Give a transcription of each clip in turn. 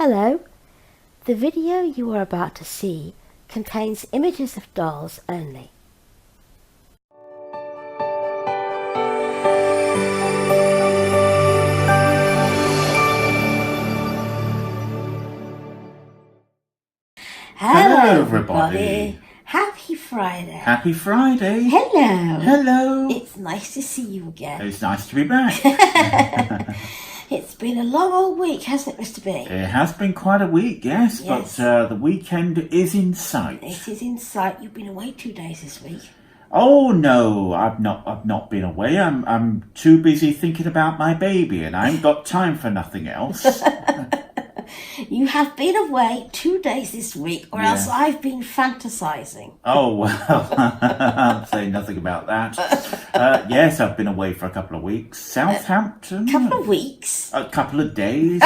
Hello. The video you are about to see contains images of dolls only. Hello everybody. Happy Friday. Happy Friday. Hello. Hello. It's nice to see you again. It's nice to be back. It's been a long old week, hasn't it, Mr. B? It has been quite a week, yes. But the weekend is in sight. It is in sight. You've been away 2 days this week. Oh no, I've not been away. I'm too busy thinking about my baby, and I ain't got time for nothing else. You have been away 2 days this week, or else I've been fantasising. Oh, well, I'm saying nothing about that. Yes, I've been away for a couple of weeks. Southampton. A couple of weeks? A couple of days.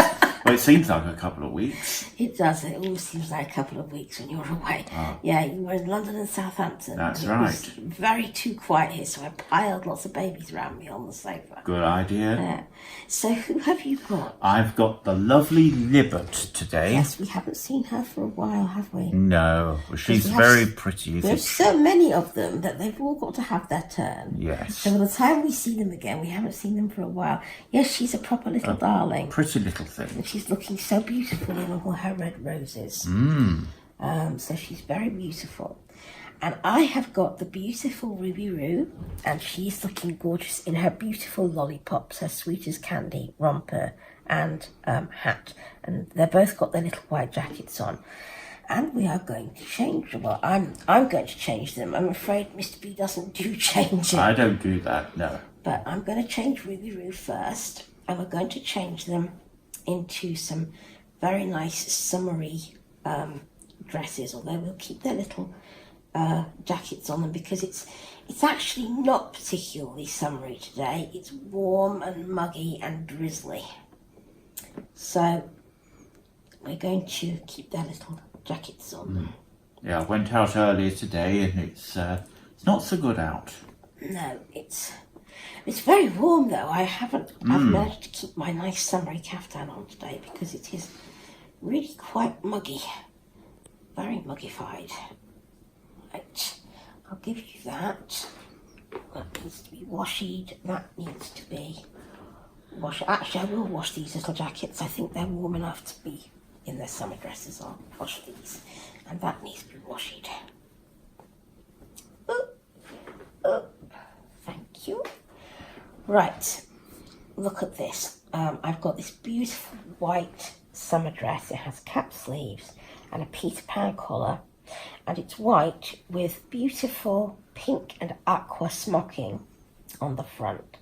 Well, it seems like a couple of weeks. It does. It always seems like a couple of weeks when you're away. Oh. Yeah, you were in London and Southampton. That's right. It was very too quiet here, so I piled lots of babies around me on the sofa. Good idea. Yeah. So who have you got? I've got the lovely Libet today. Yes, we haven't seen her for a while, have we? No, well, she's very pretty. There's so many of them that they've all got to have their turn. Yes. So by the time we see them again, we haven't seen them for a while. Yes, she's a proper little darling. Pretty little thing. And she's looking so beautiful in all her red roses. So she's very beautiful. And I have got the beautiful Ruby Roo, and she's looking gorgeous in her beautiful lollipops, her sweet as candy romper and hat. And they've both got their little white jackets on. And we are going to change them. Well, I'm going to change them. I'm afraid Mr. B doesn't do changing. I don't do that, no. But I'm going to change Ruby Roo first, and we're going to change them into some very nice summery dresses, although we'll keep their little jackets on them because it's actually not particularly summery today. It's warm and muggy and drizzly. So we're going to keep their little jackets on them. Yeah, I went out earlier today and it's not so good out. No, it's very warm though. I've managed to keep my nice summery caftan on today because it is really quite muggy. Very muggified. Right, I'll give you that. That needs to be washed. That needs to be washed. Actually, I will wash these little jackets. I think they're warm enough to be in their summer dresses. I'll wash these. And that needs to be washed. Thank you. Right, look at this. I've got this beautiful white summer dress. It has cap sleeves and a Peter Pan collar, and it's white with beautiful pink and aqua smocking on the front.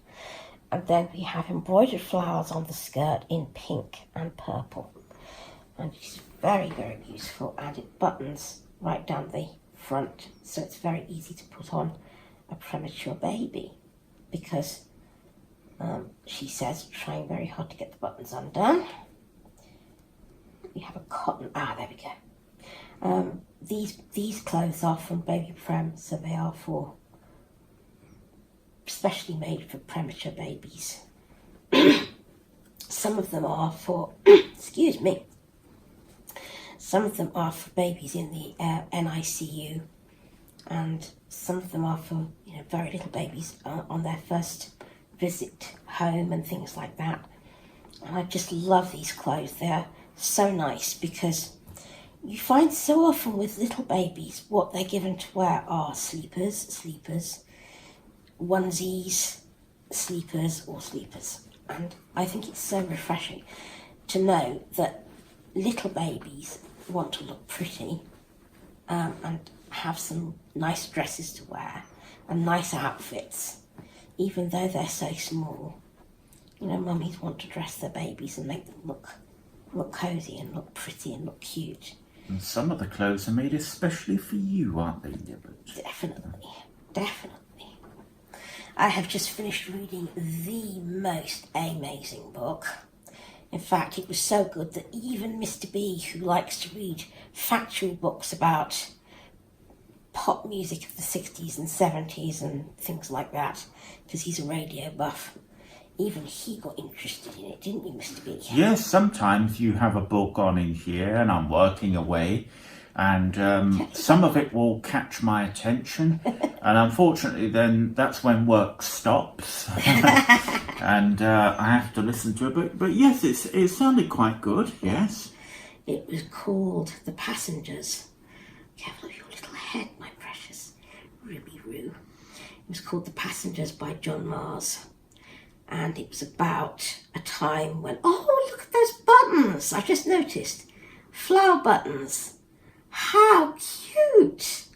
And then we have embroidered flowers on the skirt in pink and purple. And it's very, very beautiful, and it buttons right down the front, so it's very easy to put on a premature baby because she says trying very hard to get the buttons undone. We have a cotton, there we go. These clothes are from Baby Prem, so they are specially made for premature babies. Some of them are for, excuse me, some of them are for babies in the NICU, and some of them are for very little babies on their first visit home and things like that. And I just love these clothes. They're so nice because you find so often with little babies what they're given to wear are sleepers, onesies, sleepers. And I think it's so refreshing to know that little babies want to look pretty and have some nice dresses to wear and nice outfits, even though they're so small. Mummies want to dress their babies and make them look cosy and look pretty and look cute. And some of the clothes are made especially for you, aren't they, Libet? Definitely. I have just finished reading the most amazing book. In fact, it was so good that even Mr. B, who likes to read factual books about pop music of the 60s and 70s and things like that, because he's a radio buff, even he got interested in it, didn't you, Mr. B? Yes, sometimes you have a book on in here and I'm working away, and some of it will catch my attention, and unfortunately then that's when work stops and I have to listen to it. But yes, it sounded quite good, yes. It was called The Passengers. Careful of your little head, my precious Ruby Roo. It was called The Passengers by John Mars. And it was about a time when, oh, look at those buttons. I just noticed. Flower buttons. How cute.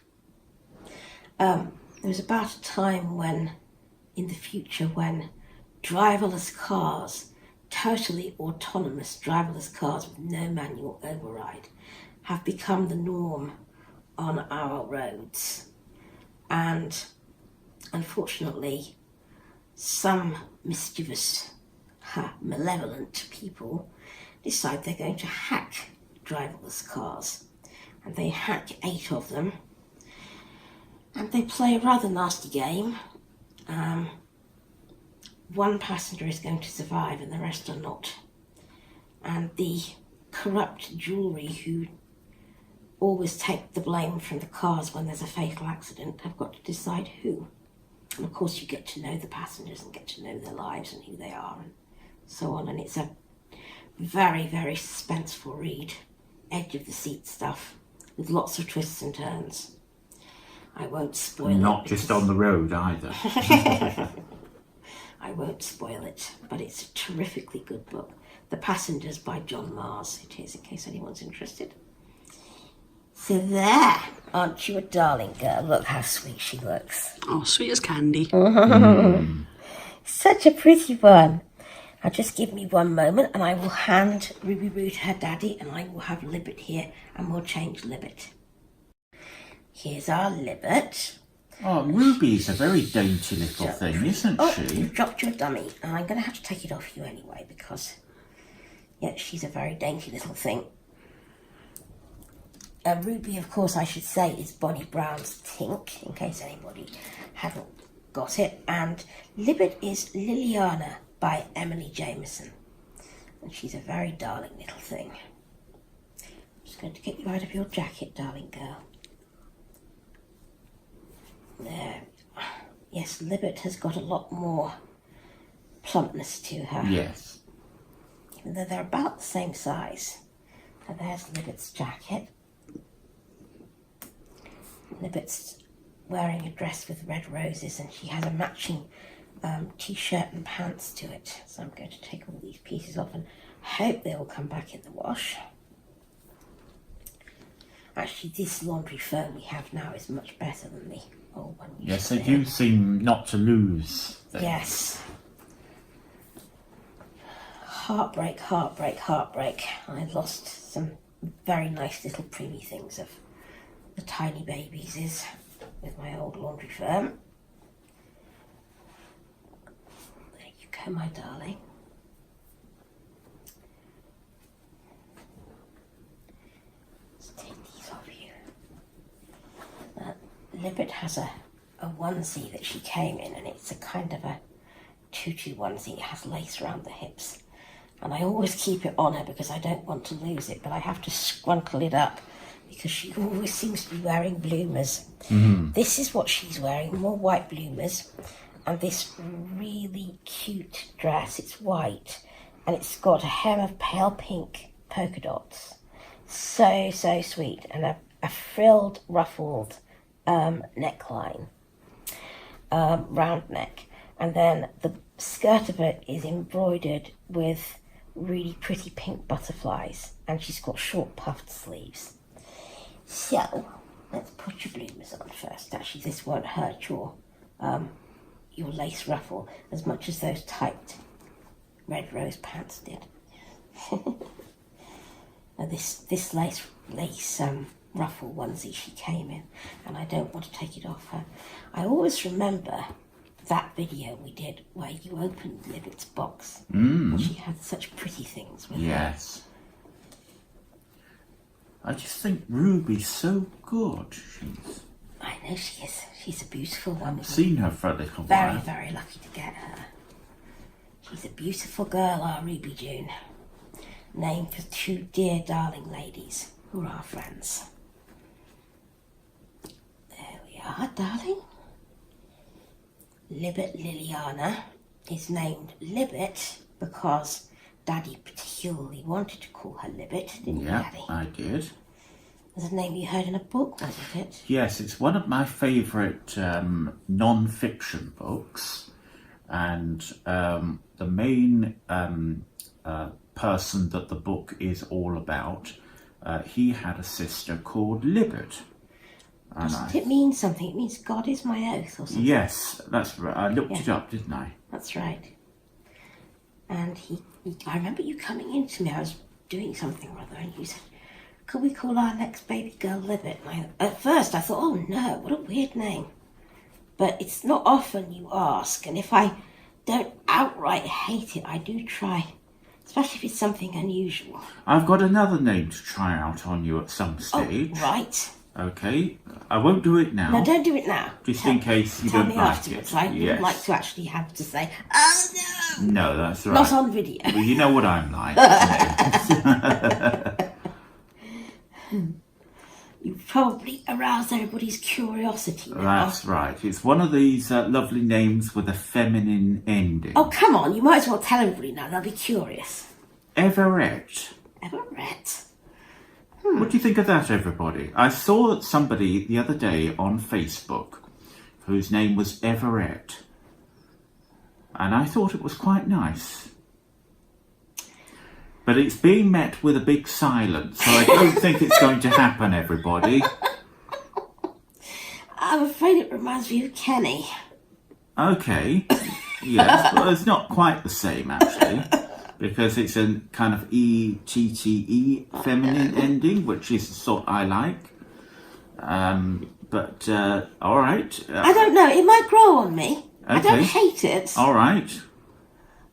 There was about a time when, in the future, when driverless cars, totally autonomous driverless cars with no manual override, have become the norm on our roads. And unfortunately, some mischievous, malevolent people decide they're going to hack driverless cars. And they hack 8 of them. And they play a rather nasty game. One passenger is going to survive and the rest are not. And the corrupt jewellery who always take the blame from the cars when there's a fatal accident have got to decide who. And of course you get to know the passengers and get to know their lives and who they are and so on. And it's a very, very suspenseful read. Edge of the seat stuff with lots of twists and turns. I won't spoil it. Not just on the road either. I won't spoil it, but it's a terrifically good book. The Passengers by John Mars, it is, in case anyone's interested. So there, aren't you a darling girl? Look how sweet she looks. Oh, sweet as candy. Such a pretty one. Now just give me one moment and I will hand Ruby Roo to her daddy and I will have Libet here and we'll change Libet. Here's our Libet. Oh, Ruby's a very dainty little thing, isn't she? You've dropped your dummy and I'm going to have to take it off you anyway because, yeah, she's a very dainty little thing. Ruby, of course, I should say, is Bonnie Brown's Tink, in case anybody hadn't got it. And Libet is Lillyana by Emily Jameson. And she's a very darling little thing. I'm just going to get you out of your jacket, darling girl. There. Yes, Libet has got a lot more plumpness to her. Yes. Even though they're about the same size. And there's Libet's jacket. Libet's wearing a dress with red roses and she has a matching t-shirt and pants to it. So I'm going to take all these pieces off and hope they will come back in the wash. Actually, this laundry foam we have now is much better than the old one. Yes, they do seem not to lose things. Yes. Heartbreak, heartbreak, heartbreak. I lost some very nice little preemie things of the tiny babies is with my old laundry firm. There you go, my darling. Let's take these off you. Libet has a onesie that she came in and it's a kind of a tutu onesie. It has lace around the hips. And I always keep it on her because I don't want to lose it, but I have to scrunkle it up because she always seems to be wearing bloomers. Mm-hmm. This is what she's wearing, more white bloomers, and this really cute dress. It's white, and it's got a hem of pale pink polka dots. So, so sweet, and a frilled, ruffled neckline, round neck. And then the skirt of it is embroidered with really pretty pink butterflies, and she's got short puffed sleeves. So, let's put your bloomers on first. Actually, this won't hurt your lace ruffle as much as those tight red rose pants did. Now this lace ruffle onesie she came in, and I don't want to take it off her. I always remember that video we did where you opened Libet's box and she had such pretty things with her. Yes. I just think Ruby's so good. I know she is. She's a beautiful woman. I've seen her for a little Very, while. very lucky to get her. She's a beautiful girl, our Ruby June. Named for two dear darling ladies who are our friends. There we are, darling. Libet Lillyana is named Libet because Daddy particularly wanted to call her Libet, didn't you, Daddy? I did. There's a name you heard in a book, wasn't it? Yes, it's one of my favourite non-fiction books, and the main person that the book is all about, he had a sister called Libet. Doesn't it mean something? It means God is my oath or something. Yes, that's right. I looked it up, didn't I? That's right. And I remember you coming in to me. I was doing something or other, and you said, could we call our next baby girl Libet? At first I thought, oh no, what a weird name. But it's not often you ask, and if I don't outright hate it, I do try. Especially if it's something unusual. I've got another name to try out on you at some stage. Oh, right. Okay. I won't do it now. No, don't do it now. Just in case you tell don't me like afterwards. it. I would like to actually have to say, oh no! No, that's right. Not on video. Well, you know what I'm like. You've probably aroused everybody's curiosity now. That's right. It's one of these lovely names with a feminine ending. Oh, come on. You might as well tell everybody now. They'll be curious. Everett. Everett? What do you think of that, everybody? I saw somebody the other day on Facebook whose name was Everett, and I thought it was quite nice. But it's being met with a big silence, so I don't think it's going to happen, everybody. I'm afraid it reminds me of Kenny. Okay, yes, well, it's not quite the same, actually. Because it's a kind of E-T-T-E feminine ending, which is the sort I like. But, all right. I don't know. It might grow on me. Okay. I don't hate it. All right.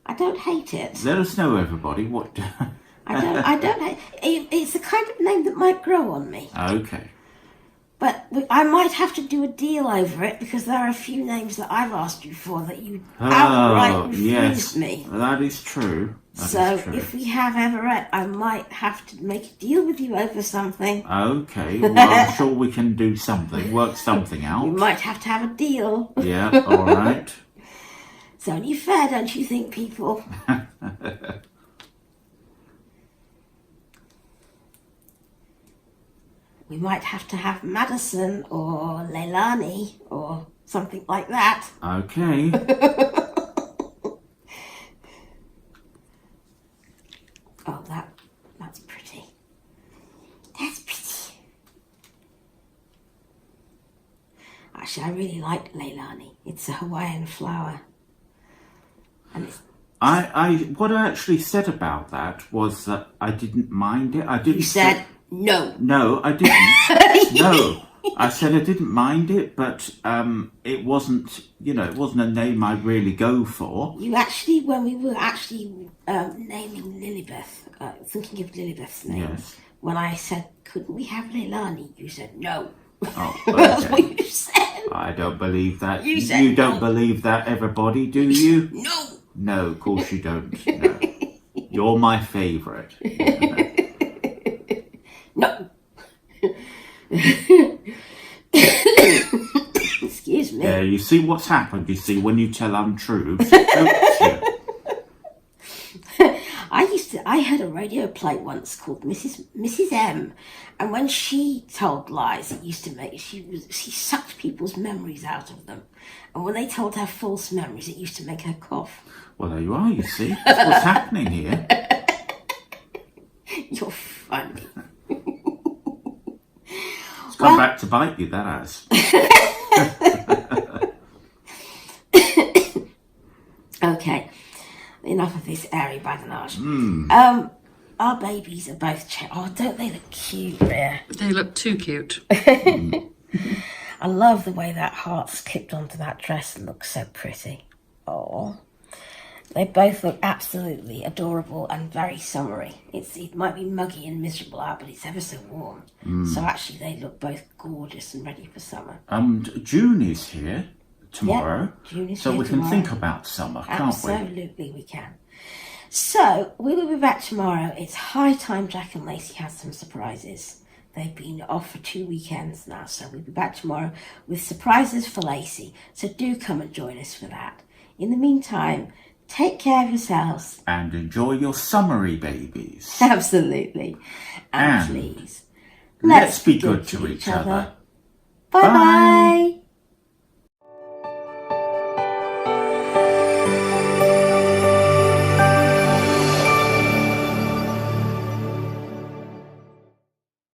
I don't hate it. Let us know, everybody, what... I don't hate it. It's the kind of name that might grow on me. Okay. But I might have to do a deal over it because there are a few names that I've asked you for that you outright refused me. That is true. If we have Everett, I might have to make a deal with you over something. Okay, well, I'm sure we can do something, work something out. You might have to have a deal. Yeah, all right. It's only fair, don't you think, people? We might have to have Madison or Leilani or something like that. Okay. Oh, that's pretty. That's pretty. Actually, I really like Leilani. It's a Hawaiian flower. And it's what I actually said about that was that I didn't mind it. I didn't. You said no. No, I didn't. No, I said I didn't mind it, but it wasn't. It wasn't a name I really go for. You actually, when we were actually naming Lilybeth, thinking of Lilybeth's name, yes. When I said, couldn't we have Leilani? You said no. Oh, okay. That's what you said. I don't believe that. You said you don't no. believe that, everybody, do you? No. No, of course you don't. No. You're my favourite. No. Excuse me. Yeah, you see what's happened, you see, when you tell untruths, don't you? I heard a radio play once called Mrs. M, and when she told lies, it used to make she sucked people's memories out of them, and when they told her false memories, it used to make her cough. Well, there you are. You see, that's what's happening here. You're funny. It's come back to bite you. That has. Okay. Enough of this airy badinage. Our babies are both oh, don't they look cute, Rhea? They look too cute. I love the way that heart's clipped onto that dress and looks so pretty. Oh, they both look absolutely adorable and very summery. It might be muggy and miserable out, but it's ever so warm. So actually they look both gorgeous and ready for summer. And June is here tomorrow. June is so here we can tomorrow. think about summer, can't we? Absolutely, we can. So, we will be back tomorrow. It's high time Jack and Lacey had some surprises. They've been off for 2 weekends now, so we'll be back tomorrow with surprises for Lacey. So do come and join us for that. In the meantime, take care of yourselves. And enjoy your summery babies. Absolutely. And please, let's be good to each other. Bye-bye.